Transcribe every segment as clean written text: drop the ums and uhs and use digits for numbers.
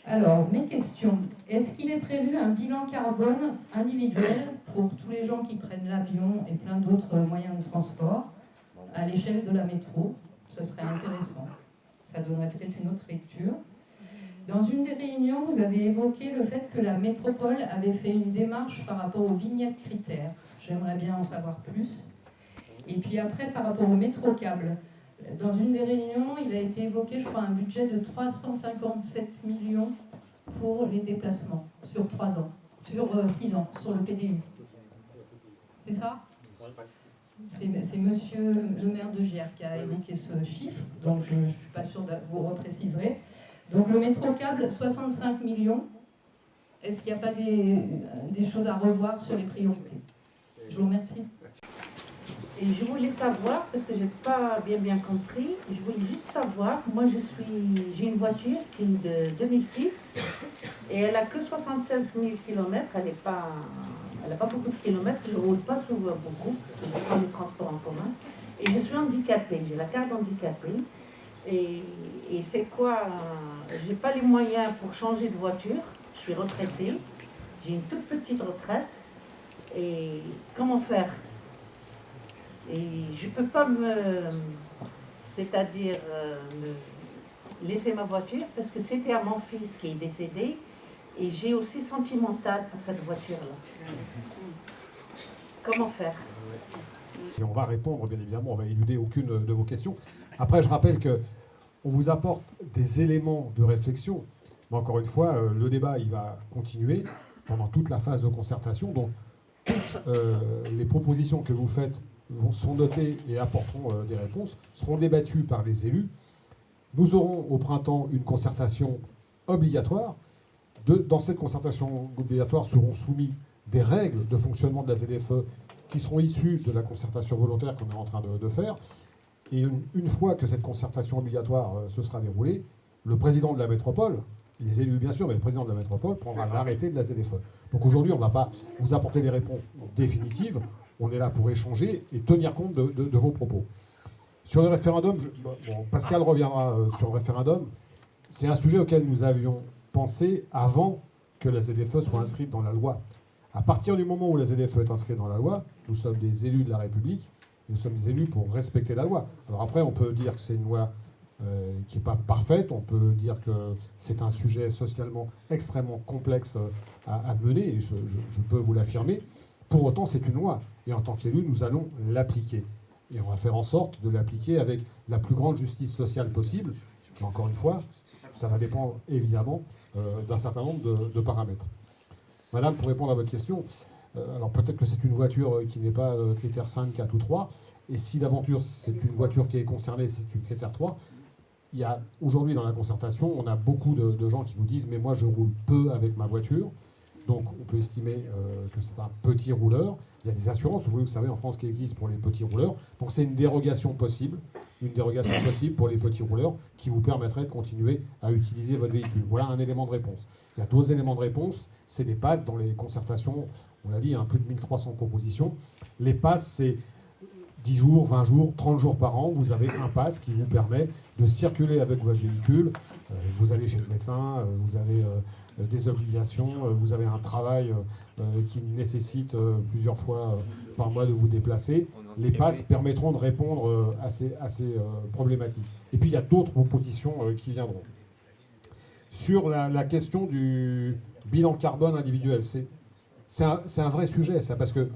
Alors, mes questions. Est-ce qu'il est prévu un bilan carbone individuel pour tous les gens qui prennent l'avion et plein d'autres moyens de transport à l'échelle de la métro? Ce serait intéressant. Ça donnerait peut-être une autre lecture. Dans une des réunions, vous avez évoqué le fait que la métropole avait fait une démarche par rapport aux vignettes critères. J'aimerais bien en savoir plus. Et puis après, par rapport au métro-câble, dans une des réunions, il a été évoqué, je crois, un budget de 357 millions pour les déplacements sur 3 ans, sur 6 ans, sur le PDU. C'est ça? C'est monsieur le maire de Gers qui a évoqué ce chiffre, donc je ne suis pas sûre de vous repréciserez. Donc le métro-câble, 65 millions. Est-ce qu'il n'y a pas des choses à revoir sur les priorités? Je vous remercie. Et je voulais savoir, parce que je n'ai pas bien compris, je voulais juste savoir, moi j'ai une voiture qui est de 2006 et elle a que 76 000 km, elle n'a pas beaucoup de kilomètres, je ne roule pas souvent beaucoup, parce que je prends les transports en commun. Et je suis handicapée, j'ai la carte handicapée. Et c'est quoi, j'ai pas les moyens pour changer de voiture, je suis retraitée, j'ai une toute petite retraite, et comment faire? Et je peux pas c'est-à-dire laisser ma voiture, parce que c'était à mon fils qui est décédé, et j'ai aussi sentimental pour cette voiture-là. Comment faire? Et on va répondre, bien évidemment, on va éluder aucune de vos questions. Après, je rappelle qu'on vous apporte des éléments de réflexion, mais encore une fois, le débat, il va continuer pendant toute la phase de concertation. Donc, toutes les propositions que vous faites sont notées et apporteront des réponses, seront débattues par les élus. Nous aurons au printemps une concertation obligatoire. Dans cette concertation obligatoire seront soumis des règles de fonctionnement de la ZFE qui seront issues de la concertation volontaire qu'on est en train de faire. Et une fois que cette concertation obligatoire se sera déroulée, le président de la métropole, les élus bien sûr, mais le président de la métropole prendra l'arrêté de la ZFE. Donc aujourd'hui, on ne va pas vous apporter des réponses définitives, on est là pour échanger et tenir compte de vos propos. Sur le référendum, Pascal reviendra sur le référendum, c'est un sujet auquel nous avions pensé avant que la ZFE soit inscrite dans la loi. À partir du moment où la ZFE est inscrite dans la loi, nous sommes des élus de la République, nous sommes des élus pour respecter la loi. Alors après, on peut dire que c'est une loi qui n'est pas parfaite, on peut dire que c'est un sujet socialement extrêmement complexe à mener, et je peux vous l'affirmer. Pour autant, c'est une loi, et en tant qu'élus, nous allons l'appliquer. Et on va faire en sorte de l'appliquer avec la plus grande justice sociale possible. Mais encore une fois, ça va dépendre évidemment d'un certain nombre de paramètres. Madame, pour répondre à votre question, alors peut-être que c'est une voiture qui n'est pas critère 5, 4 ou 3, et si d'aventure c'est une voiture qui est concernée, c'est une critère 3, il y a aujourd'hui dans la concertation, on a beaucoup de gens qui nous disent « mais moi je roule peu avec ma voiture ». Donc on peut estimer que c'est un petit rouleur. Il y a des assurances, vous savez, en France qui existent pour les petits rouleurs. Donc c'est une dérogation possible pour les petits rouleurs qui vous permettrait de continuer à utiliser votre véhicule. Voilà un élément de réponse. Il y a d'autres éléments de réponse, c'est des passes dans les concertations. On l'a dit, plus de 1300 propositions. Les passes, c'est 10 jours, 20 jours, 30 jours par an. Vous avez un pass qui vous permet de circuler avec votre véhicule. Vous allez chez le médecin, vous avez des obligations, vous avez un travail qui nécessite plusieurs fois par mois de vous déplacer. Les passes permettront de répondre à ces problématiques. Et puis il y a d'autres propositions qui viendront. Sur la question du bilan carbone individuel, c'est un vrai sujet, ça, parce que,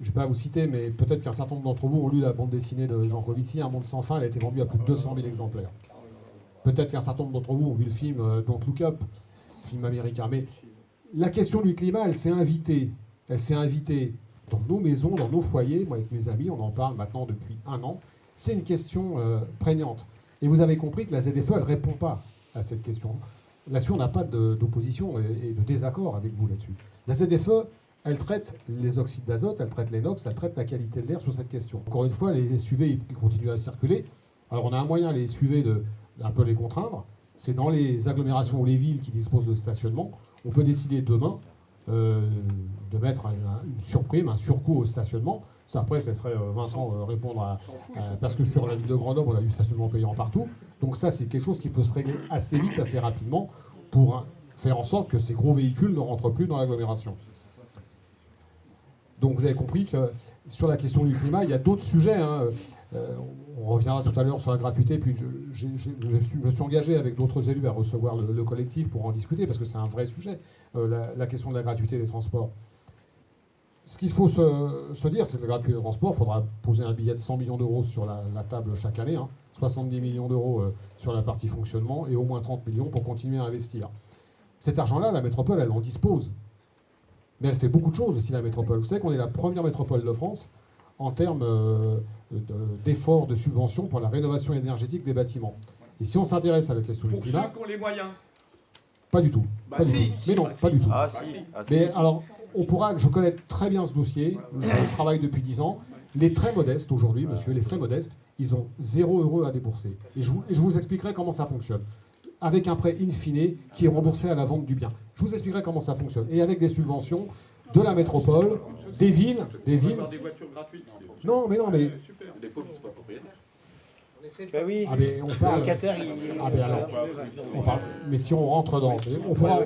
je ne vais pas vous citer, mais peut-être qu'un certain nombre d'entre vous ont lu la bande dessinée de Jean Covici, Un monde sans fin, elle a été vendue à plus de 200 000 exemplaires. Peut-être qu'un certain nombre d'entre vous ont vu le film Don't Look Up, film américain. Mais la question du climat, elle s'est invitée dans nos maisons, dans nos foyers. Moi, avec mes amis, on en parle maintenant depuis 1 an. C'est une question prégnante. Et vous avez compris que la ZFE, elle ne répond pas à cette question. Là-dessus, on n'a pas d'opposition et de désaccord avec vous là-dessus. La ZFE, elle traite les oxydes d'azote, elle traite les NOx, elle traite la qualité de l'air sur cette question. Encore une fois, les SUV, ils continuent à circuler. Alors, on a un moyen, les SUV, d'un peu les contraindre. C'est dans les agglomérations ou les villes qui disposent de stationnement. On peut décider demain de mettre une surprime, un surcoût au stationnement. Ça, après, je laisserai Vincent répondre parce que sur la ville de Grenoble, on a du stationnement payant partout. Donc ça, c'est quelque chose qui peut se régler assez vite, assez rapidement, pour faire en sorte que ces gros véhicules ne rentrent plus dans l'agglomération. Donc vous avez compris que sur la question du climat, il y a d'autres sujets. Hein. On reviendra tout à l'heure sur la gratuité, puis je me suis engagé avec d'autres élus à recevoir le collectif pour en discuter, parce que c'est un vrai sujet, la question de la gratuité des transports. Ce qu'il faut se dire, c'est que la gratuité des transports, il faudra poser un billet de 100 millions d'euros sur la table chaque année, hein, 70 millions d'euros sur la partie fonctionnement et au moins 30 millions pour continuer à investir. Cet argent-là, la métropole, elle en dispose. Mais elle fait beaucoup de choses aussi, la métropole. Vous savez qu'on est la première métropole de France en termes d'efforts de subventions pour la rénovation énergétique des bâtiments. Et si on s'intéresse à la question du climat... Pour ceux qui ont les moyens. Pas du tout. Bah pas si, du tout. Mais non, bah pas si. du tout. Ah, si. Ah, si. Mais alors, on pourra... Je connais très bien ce dossier. Je travaille depuis 10 ans. Les très modestes, aujourd'hui, monsieur, les très modestes, ils ont 0 € à débourser. Et je vous expliquerai comment ça fonctionne. Avec un prêt in fine qui est remboursé à la vente du bien. Je vous expliquerai comment ça fonctionne. Et avec des subventions de la métropole, des villes... Des voitures gratuites. Non, mais... Super. Les pauvres, ils sont pas propriétaires. Ben oui, Ah mais on parle... le locataire, il... Ah mais alors, on parle... Mais si on rentre dans... On pourra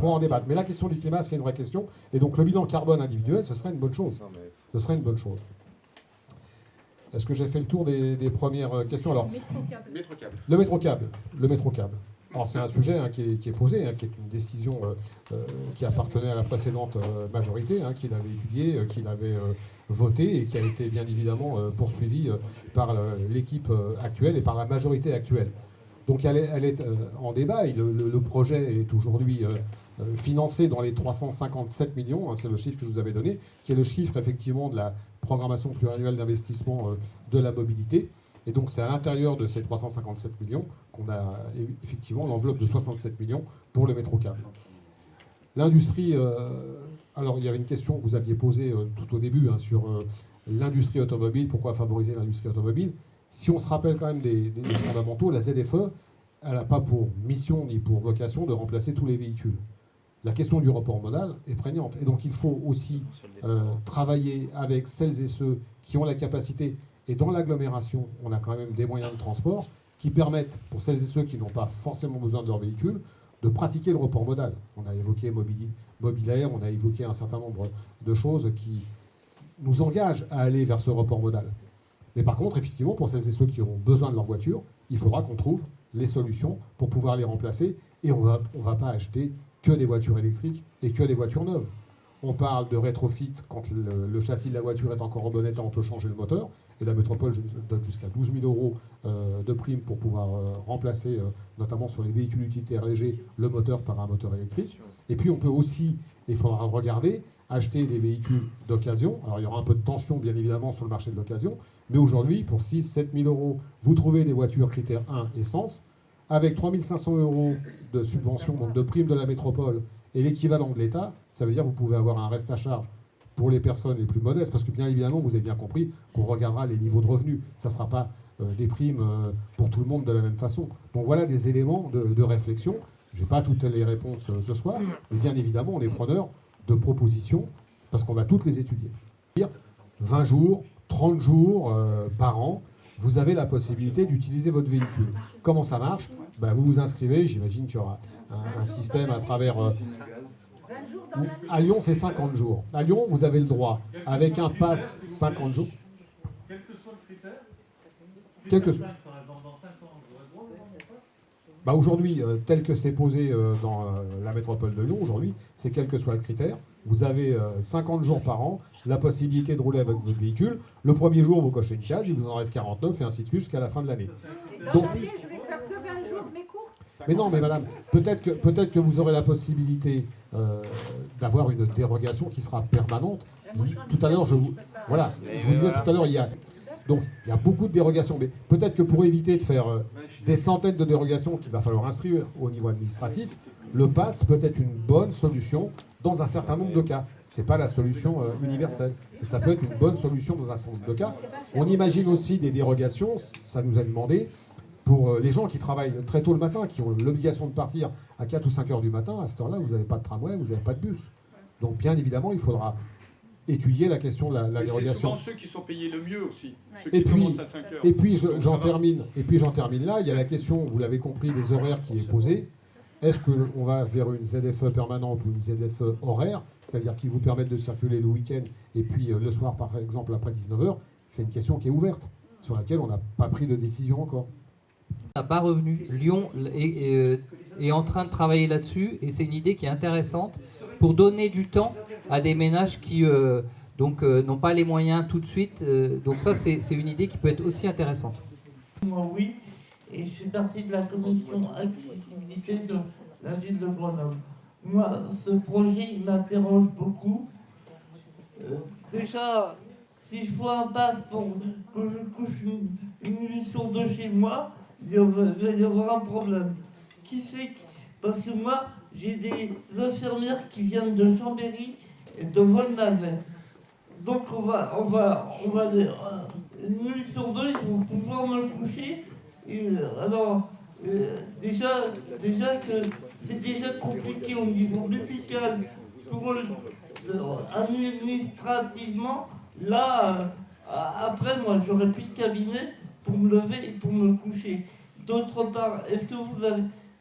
en débattre. Mais la question du climat, c'est une vraie question. Et donc le bilan carbone individuel, ce serait une bonne chose. Ce serait une bonne chose. Est-ce que j'ai fait le tour des premières questions? Alors, le métrocable. Le métrocable. Alors c'est un sujet qui est posé, qui est une décision qui appartenait à la précédente majorité, qui l'avait étudiée, qui l'avait votée et qui a été bien évidemment poursuivie par l'équipe actuelle et par la majorité actuelle. Donc elle est en débat et le projet est aujourd'hui financé dans les 357 millions, c'est le chiffre que je vous avais donné, qui est le chiffre effectivement de la programmation pluriannuelle d'investissement de la mobilité. Et donc c'est à l'intérieur de ces 357 millions qu'on a effectivement l'enveloppe de 67 millions pour le métrocable. L'industrie, alors il y avait une question que vous aviez posée tout au début sur l'industrie automobile, pourquoi favoriser l'industrie automobile. Si on se rappelle quand même des fondamentaux, la ZFE, elle n'a pas pour mission ni pour vocation de remplacer tous les véhicules. La question du report modal est prégnante. Et donc il faut aussi travailler avec celles et ceux qui ont la capacité. Et dans l'agglomération, on a quand même des moyens de transport qui permettent, pour celles et ceux qui n'ont pas forcément besoin de leur véhicule, de pratiquer le report modal. On a évoqué mobilaire, on a évoqué un certain nombre de choses qui nous engagent à aller vers ce report modal. Mais par contre, effectivement, pour celles et ceux qui auront besoin de leur voiture, il faudra qu'on trouve les solutions pour pouvoir les remplacer. Et on va pas acheter que des voitures électriques et que des voitures neuves. On parle de rétrofit quand le châssis de la voiture est encore en bon état, on peut changer le moteur. Et la métropole donne jusqu'à 12 000 € de prime pour pouvoir remplacer, notamment sur les véhicules utilitaires légers, le moteur par un moteur électrique. Et puis on peut aussi, il faudra regarder, acheter des véhicules d'occasion. Alors il y aura un peu de tension bien évidemment sur le marché de l'occasion, mais aujourd'hui pour 6 000 – 7 000 €, vous trouvez des voitures critère 1 essence, avec 3 500 € de subvention, donc de prime de la métropole, et l'équivalent de l'État, ça veut dire que vous pouvez avoir un reste à charge pour les personnes les plus modestes, parce que bien évidemment, vous avez bien compris qu'on regardera les niveaux de revenus. Ça ne sera pas des primes pour tout le monde de la même façon. Donc voilà des éléments de réflexion. Je n'ai pas toutes les réponses ce soir, mais bien évidemment, on est preneur de propositions, parce qu'on va toutes les étudier. 20 jours, 30 jours par an, vous avez la possibilité d'utiliser votre véhicule. Comment ça marche? Vous vous inscrivez, j'imagine qu'il y aura un système à travers... À Lyon, c'est 50 jours. À Lyon, vous avez le droit, avec un pass 50 jours. Quel que soit le critère, aujourd'hui, tel que c'est posé dans la métropole de Lyon, aujourd'hui, c'est quel que soit le critère. Vous avez 50 jours par an, la possibilité de rouler avec votre véhicule. Le premier jour, vous cochez une case, il vous en reste 49, et ainsi de suite jusqu'à la fin de l'année. Donc, je vais faire que 20 jours de mes courses. Mais non, mais madame, peut-être que vous aurez la possibilité d'avoir une dérogation qui sera permanente. Tout à l'heure, je vous disais tout à l'heure, il y a beaucoup de dérogations, mais peut-être que pour éviter de faire des centaines de dérogations qu'il va falloir instruire au niveau administratif, le pass peut être une bonne solution dans un certain nombre de cas. Ce n'est pas la solution universelle. Ça peut être une bonne solution dans un certain nombre de cas. On imagine aussi des dérogations, ça nous a demandé, pour les gens qui travaillent très tôt le matin, qui ont l'obligation de partir à 4 ou 5 heures du matin, à cette heure-là, vous n'avez pas de tramway, vous n'avez pas de bus. Donc bien évidemment, il faudra étudier la question de la dérogation. C'est souvent ceux qui sont payés le mieux aussi. Et puis j'en termine là, il y a la question, vous l'avez compris, des horaires qui est posée. est-ce qu'on va vers une ZFE permanente ou une ZFE horaire, c'est-à-dire qui vous permettent de circuler le week-end et puis le soir, par exemple, après 19h? C'est une question qui est ouverte, sur laquelle on n'a pas pris de décision encore. On n'a pas revenu. Lyon est en train de travailler là-dessus et c'est une idée qui est intéressante pour donner du temps à des ménages qui n'ont pas les moyens tout de suite. Donc ça, c'est une idée qui peut être aussi intéressante. Moi, oui, et je fais partie de la commission accessibilité de la ville de Grenoble. Moi, ce projet, il m'interroge beaucoup. Déjà, si je vois un passe pour que je couche une nuit sur deux chez moi, il va y avoir un problème. Qui c'est? Parce que moi, j'ai des infirmières qui viennent de Chambéry et de Volnavet. Donc on va une nuit sur deux, ils vont pouvoir me coucher. Alors, déjà que c'est déjà compliqué au niveau médical, pour eux, administrativement, là, après, moi, j'aurais plus de cabinet pour me lever et pour me coucher. D'autre part, est-ce que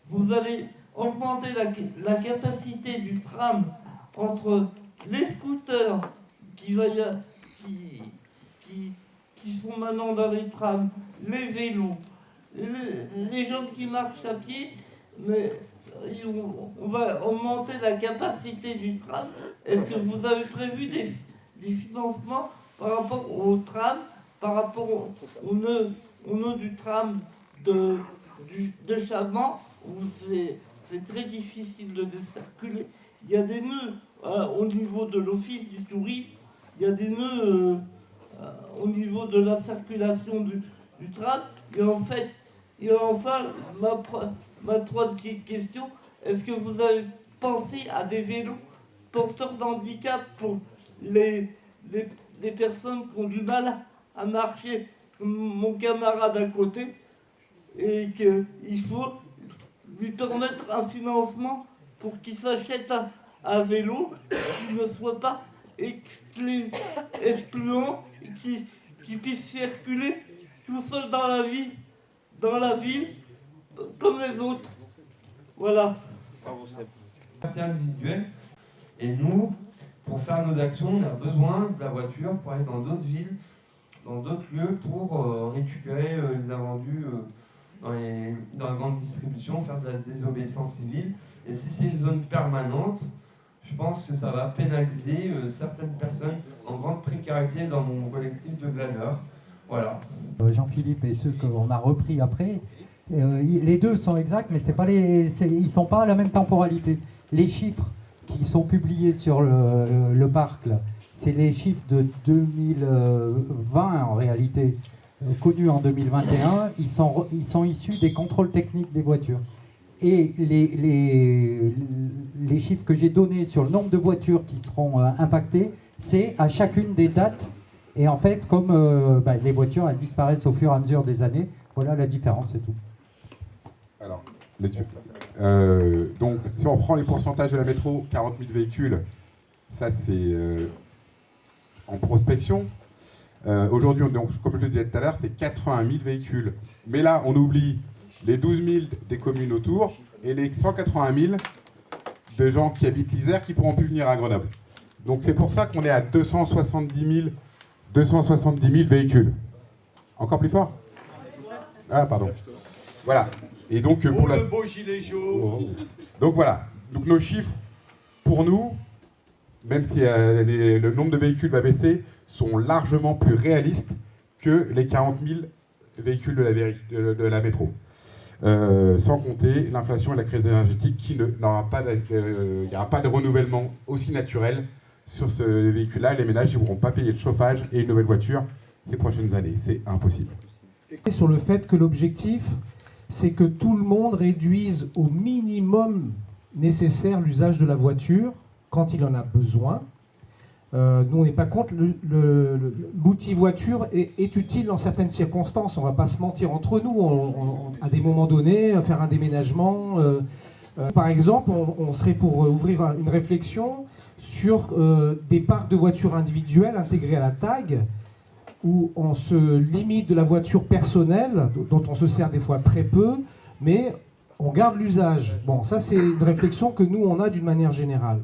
vous allez augmenter la capacité du tram entre les scooters qui sont maintenant dans les trams, les vélos, les gens qui marchent à pied, mais on va augmenter la capacité du tram. Est-ce que vous avez prévu des financements par rapport au tram, par rapport au nœud du tram de Chaban, où c'est très difficile de circuler? Il y a des nœuds au niveau de l'office du tourisme, il y a des nœuds au niveau de la circulation du tram. Et enfin, ma troisième question, est-ce que vous avez pensé à des vélos porteurs d'handicap pour les personnes qui ont du mal à marcher, comme mon camarade à côté, et qu'il faut lui permettre un financement pour qu'il s'achète un vélo qui ne soit pas excluant, qui puisse circuler tout seul dans la ville, comme les autres. Voilà. Individuel. Et nous, pour faire nos actions, on a besoin de la voiture pour aller dans d'autres villes, dans d'autres lieux, pour récupérer les invendus dans la grande distribution, faire de la désobéissance civile. Et si c'est une zone permanente, je pense que ça va pénaliser certaines personnes en grande précarité dans mon collectif de glaneurs. Voilà. Jean-Philippe et ceux qu'on a repris après, les deux sont exacts, mais ils ne sont pas à la même temporalité. Les chiffres qui sont publiés sur le parc, c'est les chiffres de 2020 en réalité, connus en 2021. Ils sont issus des contrôles techniques des voitures. Et les chiffres que j'ai donnés sur le nombre de voitures qui seront impactées, c'est à chacune des dates. Et en fait, comme les voitures, elles disparaissent au fur et à mesure des années, voilà la différence, c'est tout. Alors, donc, si on prend les pourcentages de la métro, 40 000 véhicules, ça c'est en prospection. Aujourd'hui, donc, comme je le disais tout à l'heure, c'est 81 000 véhicules. Mais là, on oublie les 12 000 des communes autour et les 180 000 de gens qui habitent l'Isère qui pourront plus venir à Grenoble. Donc c'est pour ça qu'on est à 270 000 véhicules. Encore plus fort? Ah, pardon. Voilà. Et donc pour le beau gilet jaune. Donc voilà. Donc nos chiffres, pour nous, même si le nombre de véhicules va baisser, sont largement plus réalistes que les 40 000 véhicules de la métro. Sans compter l'inflation et la crise énergétique qui n'aura pas il n'y aura pas de renouvellement aussi naturel sur ce véhicule-là. Les ménages ne pourront pas payer le chauffage et une nouvelle voiture ces prochaines années. C'est impossible. Sur le fait que l'objectif, c'est que tout le monde réduise au minimum nécessaire l'usage de la voiture quand il en a besoin. Nous, on n'est pas contre l'outil voiture est utile dans certaines circonstances. On ne va pas se mentir entre nous. À des moments donnés, faire un déménagement. Par exemple, on serait pour ouvrir une réflexion sur des parcs de voitures individuelles intégrés à la TAG, où on se limite de la voiture personnelle, dont on se sert des fois très peu, mais on garde l'usage. Bon, ça c'est une réflexion que nous on a d'une manière générale.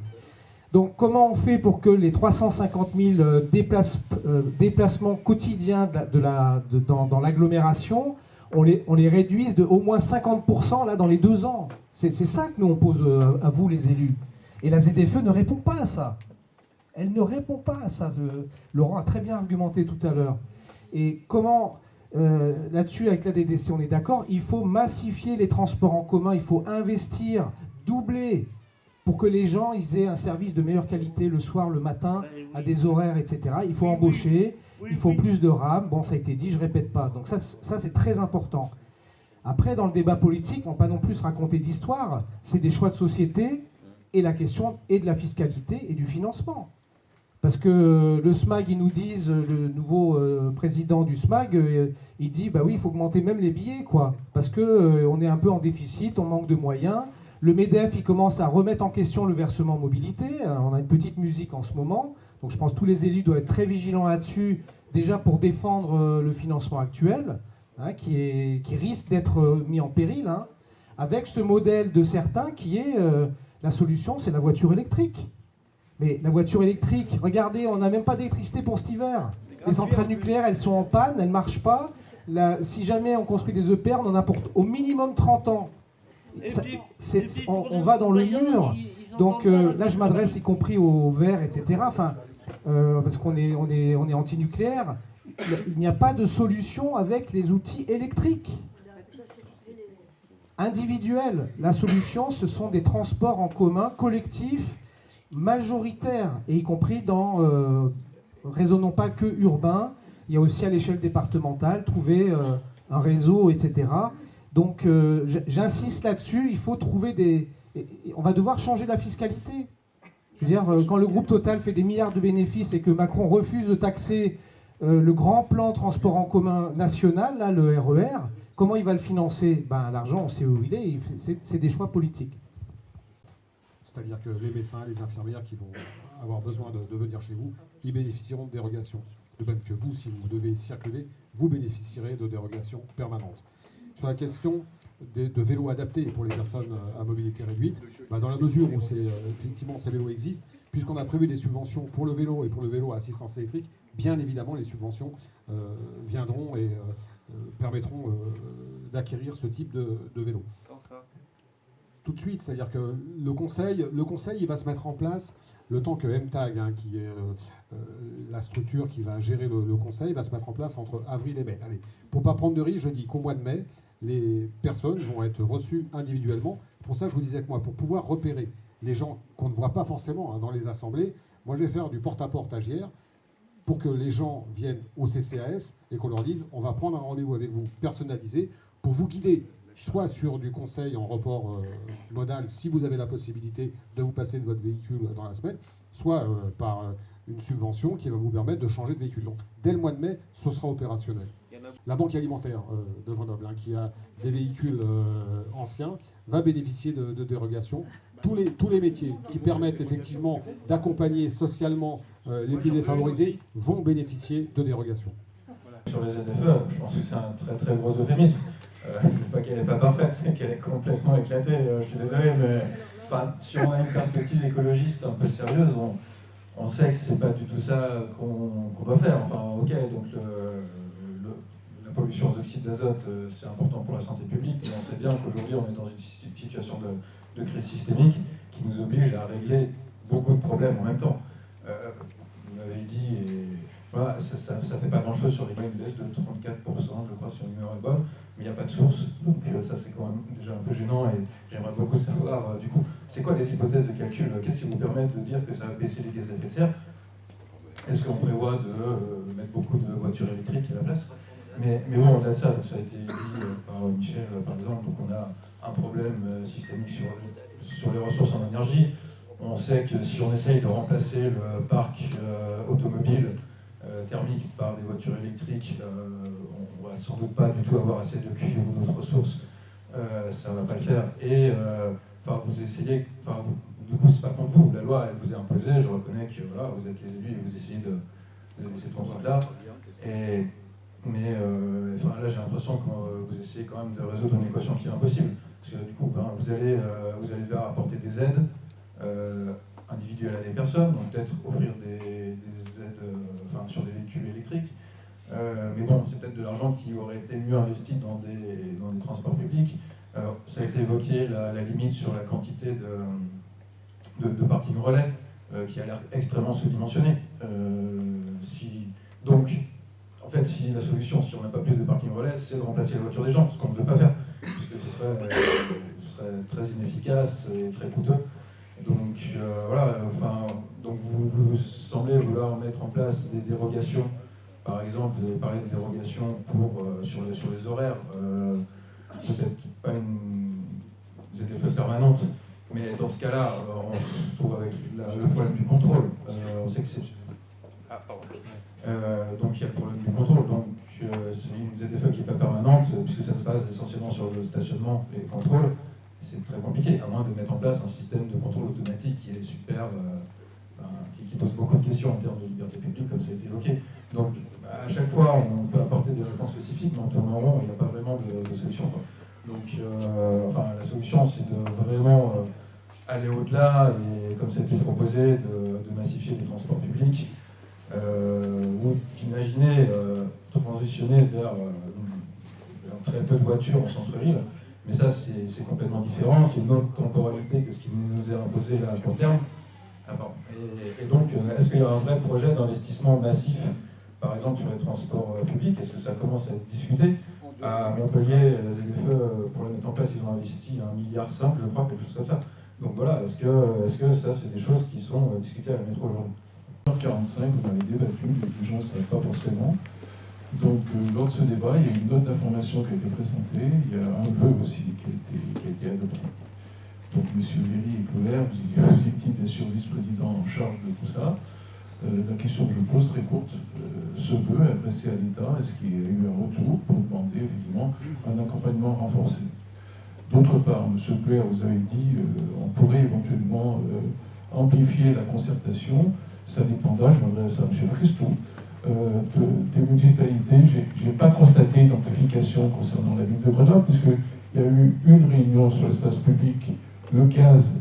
Donc comment on fait pour que les 350 000 déplacements quotidiens dans l'agglomération, on les réduise de au moins 50% là, dans les 2 ans? C'est ça que nous on pose à vous les élus. Et la ZFE ne répond pas à ça. Elle ne répond pas à ça. Laurent a très bien argumenté tout à l'heure. Et comment, là-dessus avec la DDC on est d'accord, il faut massifier les transports en commun, il faut investir, doubler, pour que les gens ils aient un service de meilleure qualité le soir, le matin, à des horaires, etc. Il faut embaucher, il faut plus de rames. Bon, ça a été dit, je ne répète pas. Donc ça c'est très important. Après, dans le débat politique, on ne va pas non plus se raconter d'histoire. C'est des choix de société et la question est de la fiscalité et du financement. Parce que le SMAG, ils nous disent, le nouveau président du SMAG, il dit, bah oui, il faut augmenter même les billets, quoi. Parce qu'on est un peu en déficit, on manque de moyens. Le MEDEF, il commence à remettre en question le versement mobilité. On a une petite musique en ce moment. Donc je pense que tous les élus doivent être très vigilants là-dessus, déjà pour défendre le financement actuel, hein, qui risque d'être mis en péril, hein, avec ce modèle de certains qui est la solution, c'est la voiture électrique. Mais la voiture électrique, regardez, on n'a même pas d'électricité pour cet hiver. Les centrales nucléaires, elles sont en panne, elles ne marchent pas. Si jamais on construit des EPR, on en a pour au minimum 30 ans. On va dans le mur. Donc là, je m'adresse y compris aux Verts, etc. Enfin, parce qu'on est anti-nucléaire. Il n'y a pas de solution avec les outils électriques. Individuels. La solution, ce sont des transports en commun collectifs, majoritaires, et y compris dans, raisonnons pas que urbain, il y a aussi à l'échelle départementale, trouver un réseau, etc. Donc j'insiste là-dessus, il faut trouver on va devoir changer la fiscalité. Je veux dire, quand le groupe Total fait des milliards de bénéfices et que Macron refuse de taxer le grand plan transport en commun national, là, le RER, comment il va le financer? L'argent, on sait où il est, c'est des choix politiques. C'est-à-dire que les médecins, les infirmières qui vont avoir besoin de venir chez vous, ils bénéficieront de dérogations. De même que vous, si vous devez circuler, vous bénéficierez de dérogations permanentes. Sur la question de vélos adaptés pour les personnes à mobilité réduite, dans la mesure où effectivement ces vélos existent, puisqu'on a prévu des subventions pour le vélo et pour le vélo à assistance électrique, bien évidemment les subventions viendront et permettront d'acquérir ce type de vélo. Tout de suite, c'est-à-dire que le conseil, il va se mettre en place le temps que MTAG, hein, qui est la structure qui va gérer le conseil, va se mettre en place entre avril et mai. Allez, pour ne pas prendre de risque, je dis qu'au mois de mai, les personnes vont être reçues individuellement. Pour ça, je vous disais que moi, pour pouvoir repérer les gens qu'on ne voit pas forcément, hein, dans les assemblées, moi je vais faire du porte-à-porte à JR pour que les gens viennent au CCAS et qu'on leur dise on va prendre un rendez-vous avec vous personnalisé pour vous guider, soit sur du conseil en report modal si vous avez la possibilité de vous passer de votre véhicule dans la semaine, soit par une subvention qui va vous permettre de changer de véhicule. Donc dès le mois de mai, ce sera opérationnel. La banque alimentaire de Grenoble, hein, qui a des véhicules anciens, va bénéficier de dérogations. Tous les métiers qui permettent effectivement d'accompagner socialement les plus défavorisés vont bénéficier de dérogations. Sur les ZFE, je pense que c'est un très très gros euphémisme. Je ne dis pas qu'elle n'est pas parfaite, c'est qu'elle est complètement éclatée, je suis désolé, mais si on a une perspective écologiste un peu sérieuse, on sait que c'est pas du tout ça qu'on doit faire. Enfin, ok, donc la pollution aux oxydes d'azote, c'est important pour la santé publique, mais on sait bien qu'aujourd'hui on est dans une situation de crise systémique qui nous oblige à régler beaucoup de problèmes en même temps. Vous m'avez dit, et voilà, ça ne fait pas grand-chose sur les une baisse de 34%, je crois, si on numéro est bonne, mais il n'y a pas de source, donc ça c'est quand même déjà un peu gênant et j'aimerais beaucoup savoir, du coup, c'est quoi les hypothèses de calcul? Qu'est-ce qui vous permet de dire que ça va baisser les gaz à effet de serre? Est-ce qu'on prévoit de mettre beaucoup de voitures électriques à la place? Mais bon, au-delà de ça, donc ça a été dit par Michel, par exemple, donc on a un problème systémique sur les ressources en énergie. On sait que si on essaye de remplacer le parc automobile thermique par des voitures électriques, on va sans doute pas du tout avoir assez de cuivre ou d'autres ressources. Ça va pas le faire. Et vous essayez, du coup c'est pas contre vous, la loi elle vous est imposée, je reconnais que voilà, vous êtes les élus et vous essayez de cette contrainte-là. Mais là j'ai l'impression que vous essayez quand même de résoudre une équation qui est impossible. Parce que du coup, vous allez devoir apporter des aides individuelles à des personnes, donc peut-être offrir des aides sur des véhicules électriques. Mais bon, c'est peut-être de l'argent qui aurait été mieux investi dans des transports publics. Ça a été évoqué, la limite sur la quantité de parking relais, qui a l'air extrêmement sous-dimensionné. Donc, en fait, si la solution, si on n'a pas plus de parking relais, c'est de remplacer les voitures des gens, ce qu'on ne veut pas faire, puisque ce serait très inefficace et très coûteux. Donc, voilà, donc vous semblez vouloir mettre en place des dérogations. Par exemple, vous avez parlé de dérogations sur les horaires, peut-être pas une ZFE permanente, mais dans ce cas-là, on se trouve avec le problème du contrôle. On sait que c'est... donc il y a le problème du contrôle. Donc c'est une ZFE qui n'est pas permanente, puisque ça se base essentiellement sur le stationnement et le contrôle. C'est très compliqué, à moins de mettre en place un système de contrôle automatique qui est super, qui pose beaucoup de questions en termes de liberté publique, comme ça a été évoqué. Donc à chaque fois, on peut apporter des réponses spécifiques, mais en tournant en rond, il n'y a pas vraiment de solution. Donc la solution, c'est de vraiment aller au-delà, et comme ça a été proposé, de massifier les transports publics, ou d'imaginer transitionner vers très peu de voitures en centre-ville. Mais ça, c'est complètement différent, c'est une autre temporalité que ce qui nous est imposé là à court terme. Et donc, est-ce qu'il y a un vrai projet d'investissement massif, par exemple sur les transports publics? Est-ce que ça commence à être discuté? À Montpellier, la ZFE, pour la mettre en place, ils ont investi 1,5 milliard, je crois, quelque chose comme ça. Donc voilà, est-ce que ça, c'est des choses qui sont discutées à la métro aujourd'hui? 45, vous avez débattu, les gens ne savent pas forcément. Donc, lors de ce débat, il y a une note d'information qui a été présentée, il y a un vœu aussi qui a été adopté. Donc, M. Véry et Cloler, vous étiez bien sûr vice-président en charge de tout ça. La question que je pose très courte, ce vœu est adressé à l'État, est-ce qu'il y a eu un retour pour demander effectivement un accompagnement renforcé? D'autre part, M. Cloler, vous avez dit on pourrait éventuellement amplifier la concertation. Ça dépendra, je m'adresse à M. Christou, des municipalités. Je n'ai pas constaté d'amplification concernant la ville de Grenoble, puisqu'il y a eu une réunion sur l'espace public le 15,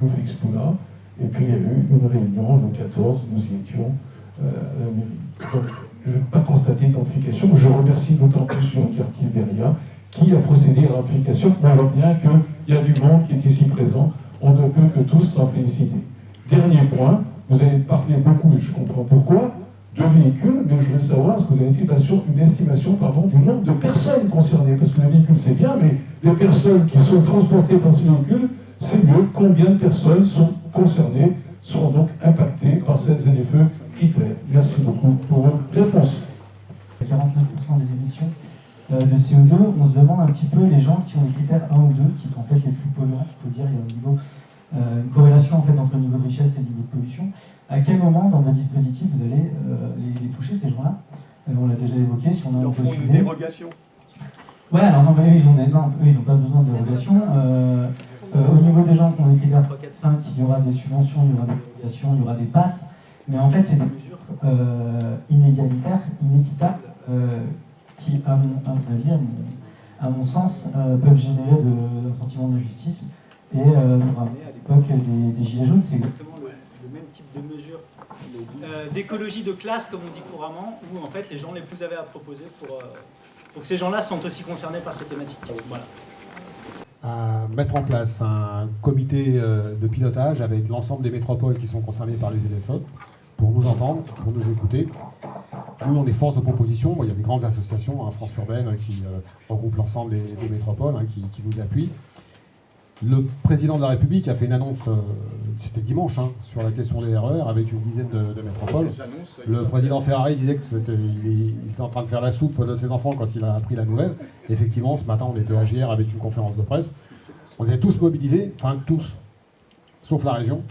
rue Félix-Poulain, et puis il y a eu une réunion le 14, nous y étions à la mairie. Donc, je n'ai pas constaté d'amplification. Je remercie d'autant plus le quartier Beria qui a procédé à l'amplification. On voit bien qu'il y a du monde qui est ici présent. On ne peut que tous s'en féliciter. Dernier point, vous avez parlé beaucoup, et je comprends pourquoi, de véhicules, mais je veux savoir, est-ce que vous avez une estimation du nombre de personnes concernées? Parce que les véhicules, c'est bien, mais les personnes qui sont transportées par ces véhicules, c'est mieux. Combien de personnes sont concernées, sont donc impactées par cette ZFE critère? Merci beaucoup pour votre réponse. 49% des émissions de CO2, on se demande un petit peu les gens qui ont les critères 1 ou 2, qui sont en fait les plus polluants. Il faut dire, il y a un niveau... une corrélation en fait entre le niveau de richesse et le niveau de pollution. À quel moment dans votre dispositif vous allez les toucher ces gens-là? On l'a déjà évoqué, si on a un peu une dérogation. Ouais, alors non, mais eux ils n'ont pas besoin de dérogation. Au niveau des gens qui ont les critères 3, 4, 5, il y aura des subventions, il y aura des dérogations, il y aura des passes, mais en fait c'est des mesures inégalitaires, inéquitables, qui à mon avis, à mon sens, peuvent générer un sentiment de justice. Et nous ramener à l'époque des Gilets jaunes, c'est exactement le même type de mesure d'écologie de classe, comme on dit couramment, où en fait les gens les plus avaient à proposer pour que ces gens-là se sentent aussi concernés par ces thématiques. Voilà. À mettre en place un comité de pilotage avec l'ensemble des métropoles qui sont concernées par les ZFE pour nous entendre, pour nous écouter. Nous, on est force de proposition. Bon, il y a des grandes associations, France Urbaine, qui regroupent l'ensemble des métropoles, qui nous appuient. Le président de la République a fait une annonce, c'était dimanche, sur la question des RER avec une dizaine de métropoles. Le président Ferrari disait qu'il était en train de faire la soupe de ses enfants quand il a appris la nouvelle. Et effectivement, ce matin, on était à GR avec une conférence de presse. On était tous mobilisés, enfin tous, sauf la région,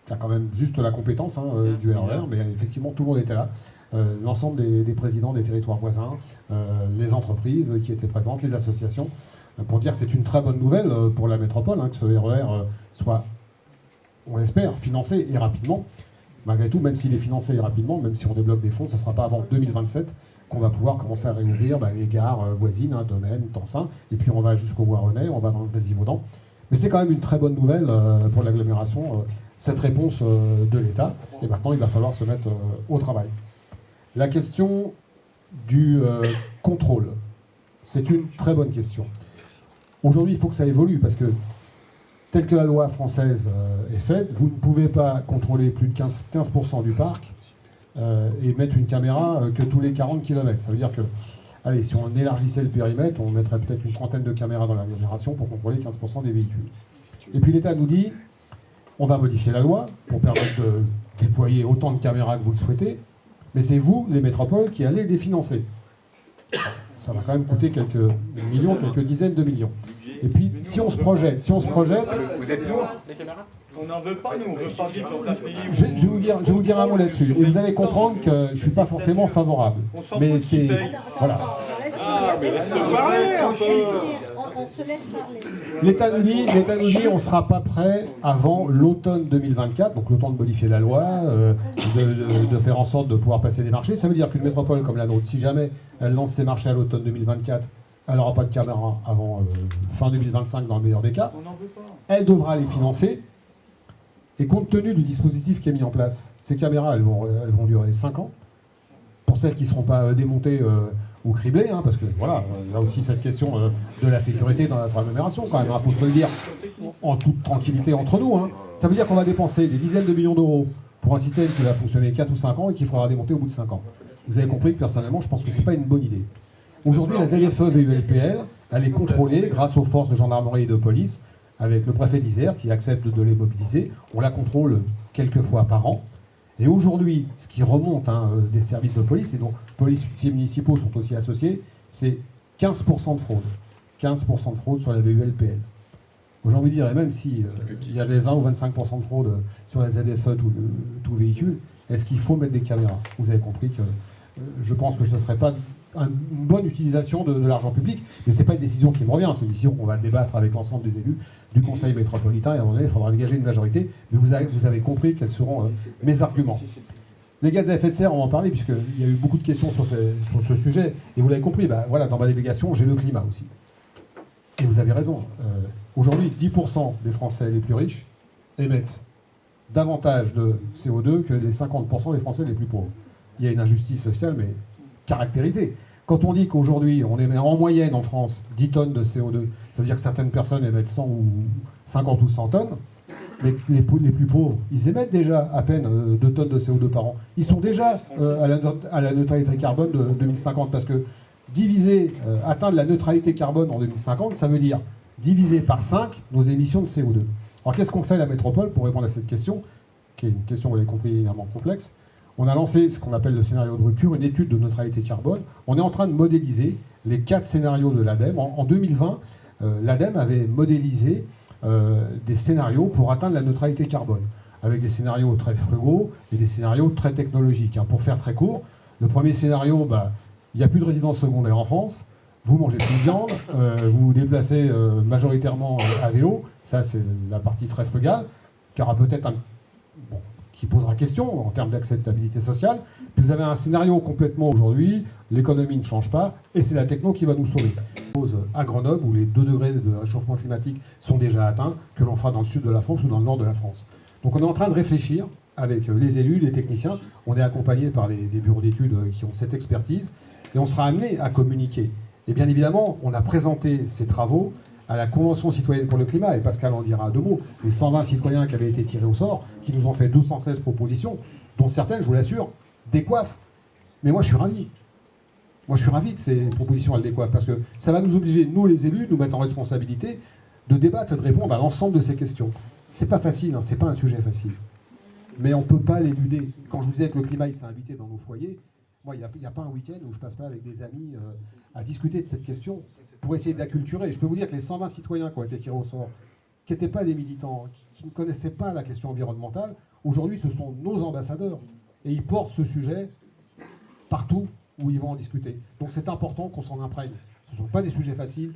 qui a quand même juste la compétence du RER, mais effectivement, tout le monde était là. L'ensemble des présidents des territoires voisins, les entreprises qui étaient présentes, les associations, pour dire que c'est une très bonne nouvelle pour la métropole, que ce RER soit, on l'espère, financé et rapidement. malgré tout, même s'il est financé rapidement, même si on débloque des fonds, ce ne sera pas avant 2027 qu'on va pouvoir commencer à réouvrir les gares voisines, Domaine, Tansin, et puis on va jusqu'au Voironnais, on va dans le Grésivaudan. Mais c'est quand même une très bonne nouvelle pour l'agglomération, cette réponse de l'État, et maintenant il va falloir se mettre au travail. La question du contrôle, c'est une très bonne question. Aujourd'hui, il faut que ça évolue, parce que telle que la loi française est faite, vous ne pouvez pas contrôler plus de 15% du parc et mettre une caméra que tous les 40 km. Ça veut dire que, allez, si on élargissait le périmètre, on mettrait peut-être une trentaine de caméras dans l'agglomération pour contrôler 15% des véhicules. Et puis l'État nous dit, on va modifier la loi pour permettre de déployer autant de caméras que vous le souhaitez, mais c'est vous, les métropoles, qui allez les financer. Ça va quand même coûter quelques millions, quelques dizaines de millions. Et puis, si on se projette... Vous êtes pour les caméras? On n'en veut pas, nous, on veut pas vivre dans un pays où... Je vais vous dire un mot là-dessus. Et vous allez comprendre que je ne suis pas forcément favorable. Mais c'est... Voilà. Ah, mais laisse-le parler un peu. On se laisse parler. L'État nous dit, on ne sera pas prêt avant l'automne 2024, donc le temps de modifier la loi, de faire en sorte de pouvoir passer des marchés. Ça veut dire qu'une métropole comme la nôtre, si jamais elle lance ses marchés à l'automne 2024, elle n'aura pas de caméra avant fin 2025 dans le meilleur des cas. Elle devra les financer. Et compte tenu du dispositif qui est mis en place, ces caméras, elles vont durer 5 ans. Pour celles qui ne seront pas démontées ou criblées, hein, parce que voilà, là aussi cette question de la sécurité dans notre agglomération, quand même, il faut se le dire en toute tranquillité entre nous. Hein. Ça veut dire qu'on va dépenser des dizaines de millions d'euros pour un système qui va fonctionner 4 ou 5 ans et qu'il faudra démonter au bout de 5 ans. Vous avez compris que personnellement, je pense que ce n'est pas une bonne idée. Aujourd'hui, la ZFE VULPL, elle est contrôlée grâce aux forces de gendarmerie et de police, avec le préfet d'Isère qui accepte de les mobiliser. On la contrôle quelques fois par an. Et aujourd'hui, ce qui remonte des services de police, et dont policiers municipaux sont aussi associés, c'est 15% de fraude. 15% de fraude sur la VULPL. J'ai envie de dire, et même si il y avait 20 ou 25% de fraude sur la ZFE, tout véhicule, est-ce qu'il faut mettre des caméras? Vous avez compris que je pense que ce ne serait pas une bonne utilisation de l'argent public, mais ce n'est pas une décision qui me revient, c'est une décision qu'on va débattre avec l'ensemble des élus du Conseil métropolitain, et à un moment donné, il faudra dégager une majorité, mais vous avez compris quels seront mes arguments. Les gaz à effet de serre, on va en parler, puisqu'il y a eu beaucoup de questions sur ce sujet, et vous l'avez compris, voilà, dans ma délégation, j'ai le climat aussi. Et vous avez raison, aujourd'hui, 10% des Français les plus riches émettent davantage de CO2 que les 50% des Français les plus pauvres. Il y a une injustice sociale, mais caractérisée. Quand on dit qu'aujourd'hui, on émet en moyenne en France 10 tonnes de CO2, ça veut dire que certaines personnes émettent 100 ou 50 ou 100 tonnes, mais les plus pauvres, ils émettent déjà à peine 2 tonnes de CO2 par an. Ils sont déjà à la neutralité carbone de 2050, parce que atteindre la neutralité carbone en 2050, ça veut dire diviser par 5 nos émissions de CO2. Alors qu'est-ce qu'on fait la métropole pour répondre à cette question, qui est une question, vous l'avez compris, évidemment complexe? On a lancé ce qu'on appelle le scénario de rupture, une étude de neutralité carbone. On est en train de modéliser les 4 scénarios de l'ADEME. En 2020, l'ADEME avait modélisé des scénarios pour atteindre la neutralité carbone, avec des scénarios très frugaux et des scénarios très technologiques. Pour faire très court, le premier scénario, il n'y a plus de résidence secondaire en France, vous mangez plus de viande, vous vous déplacez majoritairement à vélo, ça c'est la partie très frugale, qui aura peut-être qui posera question en termes d'acceptabilité sociale. Puis vous avez un scénario complètement aujourd'hui, l'économie ne change pas, et c'est la techno qui va nous sauver. À Grenoble, où les 2 degrés de réchauffement climatique sont déjà atteints, que l'on fera dans le sud de la France ou dans le nord de la France. Donc on est en train de réfléchir avec les élus, les techniciens. On est accompagné par des bureaux d'études qui ont cette expertise, et on sera amené à communiquer. Et bien évidemment, on a présenté ces travaux à la Convention citoyenne pour le climat, et Pascal en dira 2 mots, les 120 citoyens qui avaient été tirés au sort, qui nous ont fait 216 propositions, dont certaines, je vous l'assure, décoiffent. Mais moi, je suis ravi. Moi, je suis ravi que ces propositions, elles décoiffent, parce que ça va nous obliger, nous les élus, nous mettre en responsabilité de débattre et de répondre à l'ensemble de ces questions. C'est pas facile, c'est pas un sujet facile. Mais on ne peut pas l'éluder. Quand je vous disais que le climat, il s'est invité dans nos foyers, moi, il n'y a pas un week-end où je passe pas avec des amis à discuter de cette question pour essayer de l'acculturer. Je peux vous dire que les 120 citoyens qui ont été tirés au sort, qui n'étaient pas des militants, qui ne connaissaient pas la question environnementale, aujourd'hui, ce sont nos ambassadeurs. Et ils portent ce sujet partout où ils vont en discuter. Donc c'est important qu'on s'en imprègne. Ce ne sont pas des sujets faciles,